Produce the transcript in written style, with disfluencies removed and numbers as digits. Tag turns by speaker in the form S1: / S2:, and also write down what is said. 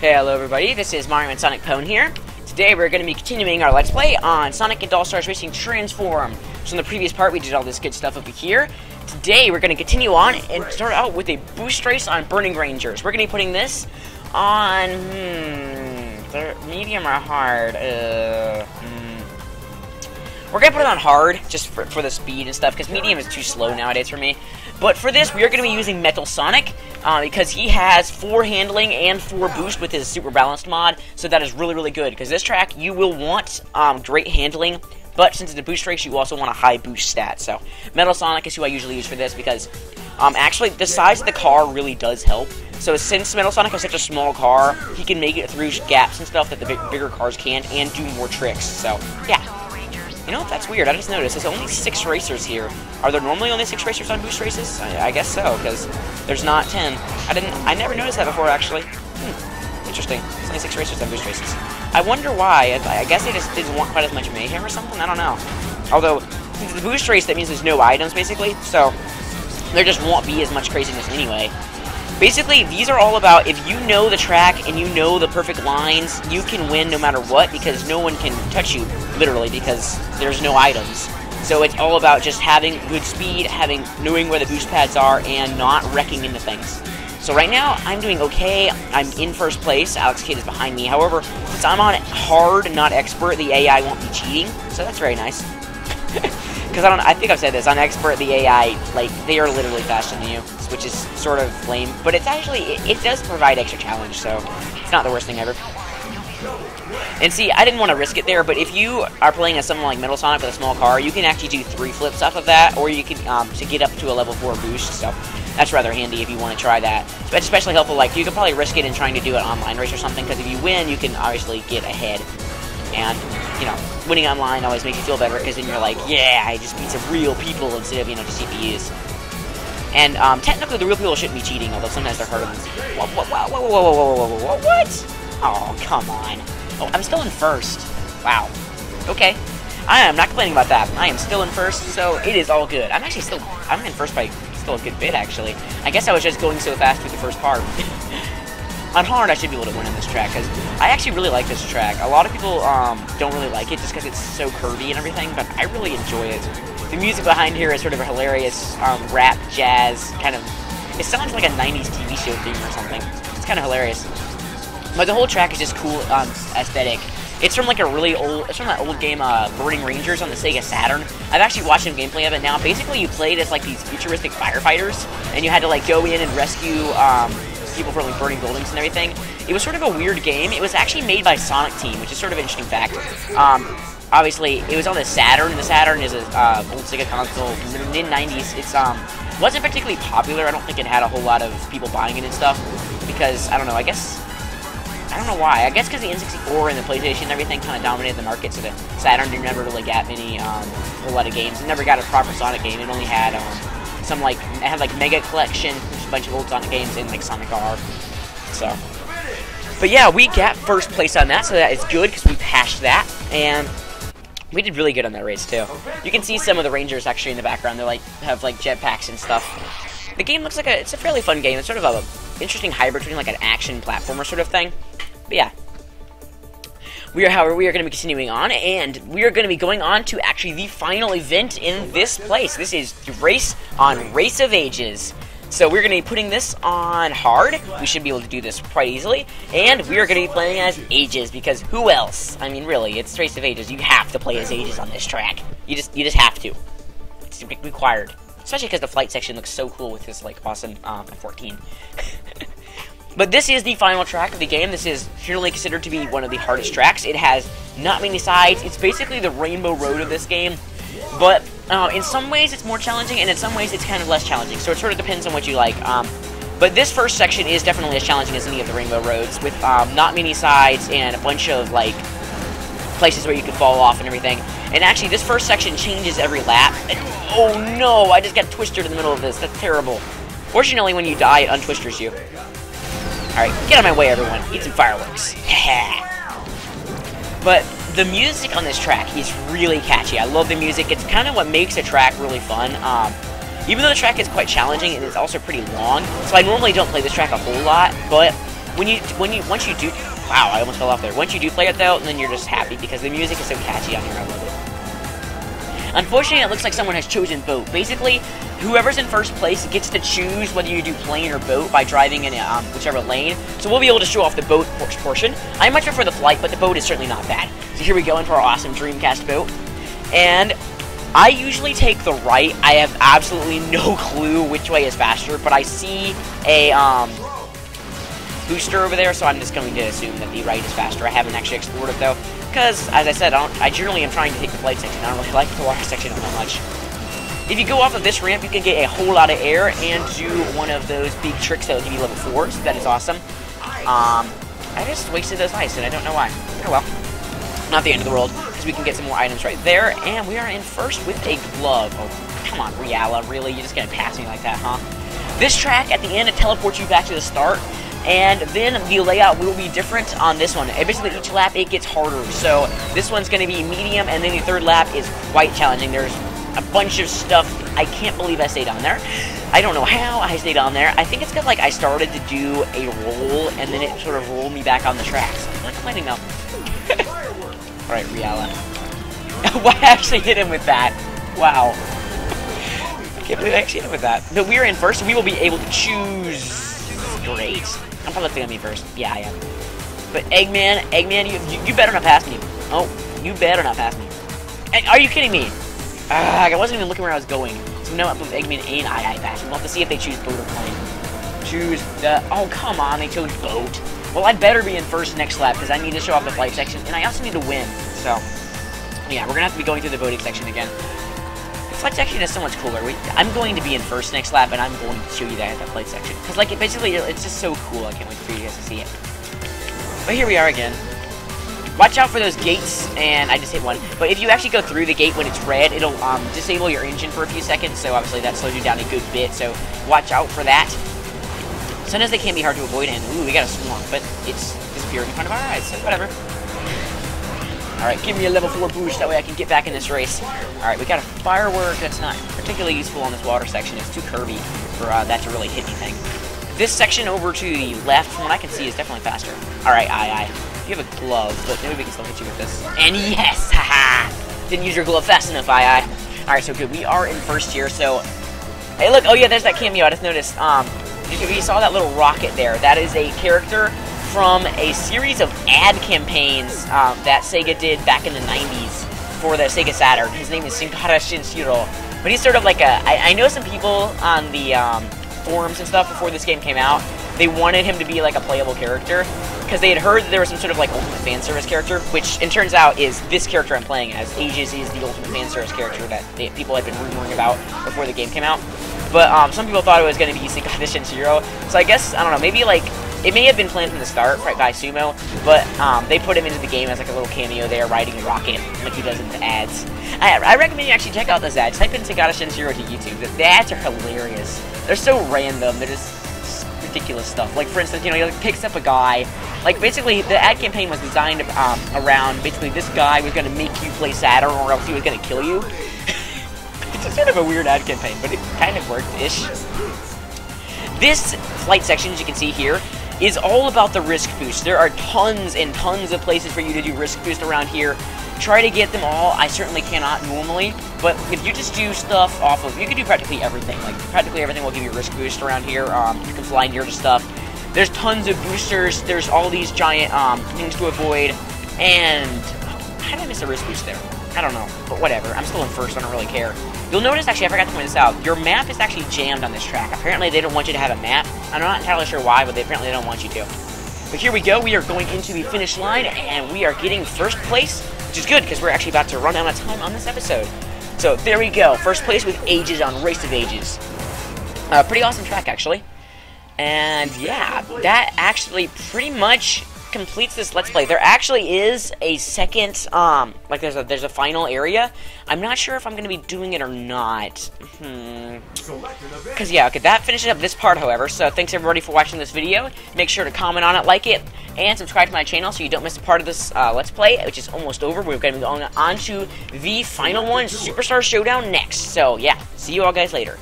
S1: Hello everybody, this is MarioandSonicPWN here. Today we're going to be continuing our Let's Play on Sonic and All-Stars Racing Transform. So in the previous part we did all this good stuff over here. Today we're going to continue on and start out with a boost race on Burning Rangers. We're going to be putting this on, medium or hard? We're going to put it on hard, just for the speed and stuff, because medium is too slow nowadays for me. But for this, we are going to be using Metal Sonic, because he has 4 handling and 4 boost with his Super Balanced mod, so that is really, really good. Because this track, you will want great handling, but since it's a boost race, you also want a high boost stat. So Metal Sonic is who I usually use for this, because actually, the size of the car really does help. So since Metal Sonic is such a small car, he can make it through gaps and stuff that the bigger cars can't, and do more tricks. So, yeah. You know, that's weird. I just noticed there's only 6 racers here. Are there normally only 6 racers on boost races? I guess so, because there's not 10. I never noticed that before, actually. Interesting. There's only 6 racers on boost races. I wonder why. I guess they just didn't want quite as much mayhem or something. I don't know. Although, since it's a boost race, that means there's no items, basically. So, there just won't be as much craziness anyway. Basically, these are all about, if you know the track and you know the perfect lines, you can win no matter what, because no one can touch you, literally, because there's no items. So it's all about just having good speed, knowing where the boost pads are, and not wrecking into things. So right now, I'm doing okay. I'm in first place. Alex Kidd is behind me. However, since I'm on hard, not expert, the AI won't be cheating, so that's very nice. Because I think I've said this, on expert, the AI, like, they are literally faster than you, which is sort of lame. But it's actually, it does provide extra challenge, so it's not the worst thing ever. And see, I didn't want to risk it there, but if you are playing as someone like Metal Sonic with a small car, you can actually do 3 flips off of that, or you can, to get up to a level 4 boost, so that's rather handy if you want to try that. It's especially helpful, like, you can probably risk it in trying to do an online race or something, because if you win, you can obviously get ahead. And, you know, winning online always makes you feel better, because then you're like, yeah, I just beat some real people instead of, you know, just CPUs. And, technically, the real people shouldn't be cheating, although sometimes they're harder than... What? Oh, come on. Oh, I'm still in first. Wow. Okay. I am not complaining about that. I am still in first, so it is all good. I'm actually I'm in first by still a good bit, actually. I guess I was just going so fast through the first part. On hard, I should be able to win on this track, because I actually really like this track. A lot of people don't really like it just because it's so curvy and everything, but I really enjoy it. The music behind here is sort of a hilarious rap, jazz, kind of... It sounds like a 90s TV show theme or something. It's kind of hilarious. But the whole track is just cool aesthetic. It's from like a really old... It's from that old game, Burning Rangers on the Sega Saturn. I've actually watched some gameplay of it now. Basically, you played as like these futuristic firefighters, and you had to like go in and rescue... people from like burning buildings and everything. It was sort of a weird game. It was actually made by Sonic Team, which is sort of an interesting fact. Obviously, it was on the Saturn. The Saturn is a old Sega console from the mid-90s. It's wasn't particularly popular. I don't think it had a whole lot of people buying it and stuff, because, I don't know, I don't know why. I guess because the N64 and the PlayStation and everything kind of dominated the market, so the Saturn never really got many, whole lot of games. It never got a proper Sonic game. It only had, some, like, it had, like, Mega Collection, which is a bunch of old Sonic games, and, like, Sonic R. So. But, yeah, we got first place on that, so that is good, because we passed that, and we did really good on that race, too. You can see some of the Rangers, actually, in the background. They're, like, have, like, jetpacks and stuff. The game looks like it's a fairly fun game. It's sort of a interesting hybrid between, like, an action platformer sort of thing. But, yeah. However, we are going to be continuing on, and we are going to be going on to actually the final event in this place. This is the race on Race of Ages. So we're going to be putting this on hard. We should be able to do this quite easily. And we are going to be playing as Ages, because who else? I mean, really, it's Race of Ages. You have to play as Ages on this track. You just have to. It's required. Especially because the flight section looks so cool with this, like, awesome F-14. But this is the final track of the game. This is generally considered to be one of the hardest tracks. It has not many sides. It's basically the Rainbow Road of this game. But in some ways it's more challenging, and in some ways it's kind of less challenging. So it sort of depends on what you like. But this first section is definitely as challenging as any of the Rainbow Roads, with not many sides and a bunch of, like, places where you can fall off and everything. And actually, this first section changes every lap. And, oh no, I just got twisted in the middle of this. That's terrible. Fortunately, when you die, it untwisters you. Alright, get out of my way, everyone. Eat some fireworks. But the music on this track is really catchy. I love the music. It's kind of what makes a track really fun. Even though the track is quite challenging, and it's also pretty long, so I normally don't play this track a whole lot, but once you do, wow, I almost fell off there. Once you do play it though, then you're just happy because the music is so catchy on here. I love it. Unfortunately, it looks like someone has chosen boat. Basically, whoever's in first place gets to choose whether you do plane or boat by driving in whichever lane. So we'll be able to show off the boat portion. I much prefer the flight, but the boat is certainly not bad. So here we go into our awesome Dreamcast boat. And I usually take the right. I have absolutely no clue which way is faster, but I see a booster over there, so I'm just going to assume that the right is faster. I haven't actually explored it though, because as I said, I generally am trying to take the flight section. I don't really like the water section all that much. If you go off of this ramp, you can get a whole lot of air and do one of those big tricks that will give you level 4, so that is awesome. I just wasted those ice, and I don't know why. Oh well. Not the end of the world, because we can get some more items right there, and we are in first with a glove. Oh, come on, Riala, really? You're just going to pass me like that, huh? This track, at the end, it teleports you back to the start, and then the layout will be different on this one. And basically, each lap, it gets harder. So this one's going to be medium, and then the third lap is quite challenging. There's a bunch of stuff. I can't believe I stayed on there. I don't know how I stayed on there. I think it's because, like, I started to do a roll, and then it sort of rolled me back on the track. So I'm not complaining, though. Alright, Riala. Why I actually hit him with that? Wow. I can't believe I actually hit him with that. But we're in first, so we will be able to choose. Great. I'm probably thinking me first. Yeah, I am. But Eggman, you better not pass me. Oh, you better not pass me. Are you kidding me? I wasn't even looking where I was going. So now both Eggman and I pass. We'll have to see if they choose boat or plane. Choose the... Oh, come on, they chose boat. Well, I'd better be in first next lap, because I need to show off the flight section, and I also need to win. So, yeah, we're going to have to be going through the boating section again. The flight section is so much cooler. I'm going to be in first next lap, and I'm going to show you that flight section. Because, like, basically, it's just so cool. I can't wait for you guys to see it. But here we are again. Watch out for those gates, and I just hit one. But if you actually go through the gate when it's red, it'll disable your engine for a few seconds, so obviously that slows you down a good bit, so watch out for that. Sometimes they can be hard to avoid, and ooh, we got a swarm, but it's disappearing in front of our eyes, so whatever. Alright, give me a level 4 boost, that way I can get back in this race. Alright, we got a firework that's not particularly useful on this water section. It's too curvy for that to really hit anything. This section over to the left, from what I can see, is definitely faster. Alright, you have a glove, but maybe we can still hit you with this. And yes! Haha! Didn't use your glove fast enough, Alright, so good. We are in first here, so... Hey, look! Oh yeah, there's that cameo, I just noticed. If you saw that little rocket there, that is a character from a series of ad campaigns that Sega did back in the 90s for the Sega Saturn. His name is Shinkara Shinshiro. But he's sort of like a... I know some people on the forums and stuff before this game came out, they wanted him to be like a playable character, because they had heard that there was some sort of like ultimate fan service character, which it turns out is this character I'm playing as. Aegis is the ultimate fan service character that people had been rumoring about before the game came out. But some people thought it was going to be Shinkara Shinshiro, so I guess, I don't know, maybe like, it may have been planned from the start right by Sumo, but they put him into the game as like a little cameo there, riding a rocket, like he does in the ads. I recommend you actually check out those ads. Type in Shinkara Shinshiro to YouTube. The ads are hilarious. They're so random, they're just ridiculous stuff. Like, for instance, you know, he like, picks up a guy. Like, basically, the ad campaign was designed around, basically, this guy was going to make you play Saturn, or else he was going to kill you. It's just sort of a weird ad campaign, but it kind of worked-ish. This flight section, as you can see here, is all about the risk boost. There are tons and tons of places for you to do risk boost around here. Try to get them all. I certainly cannot normally, but if you just do stuff off of, you can do practically everything. Like, practically everything will give you a risk boost around here. You can fly near to stuff. There's tons of boosters. There's all these giant things to avoid. And how did I miss a risk boost there? I don't know, but whatever. I'm still in first, so I don't really care. You'll notice, actually, I forgot to point this out, your map is actually jammed on this track. Apparently, they don't want you to have a map. I'm not entirely sure why, but apparently they don't want you to. But here we go. We are going into the finish line, and we are getting first place, which is good, because we're actually about to run out of time on this episode. So, there we go. First place with Ages on Race of Ages. Pretty awesome track, actually. And, yeah, that actually pretty much completes this Let's Play. There actually is a second, like there's a final area. I'm not sure if I'm going to be doing it or not. Because, yeah, okay, that finishes up this part, however. So, thanks everybody for watching this video. Make sure to comment on it, like it, and subscribe to my channel so you don't miss a part of this Let's Play, which is almost over. We're going to be going on to the final one, Superstar Showdown, next. So, yeah, see you all guys later.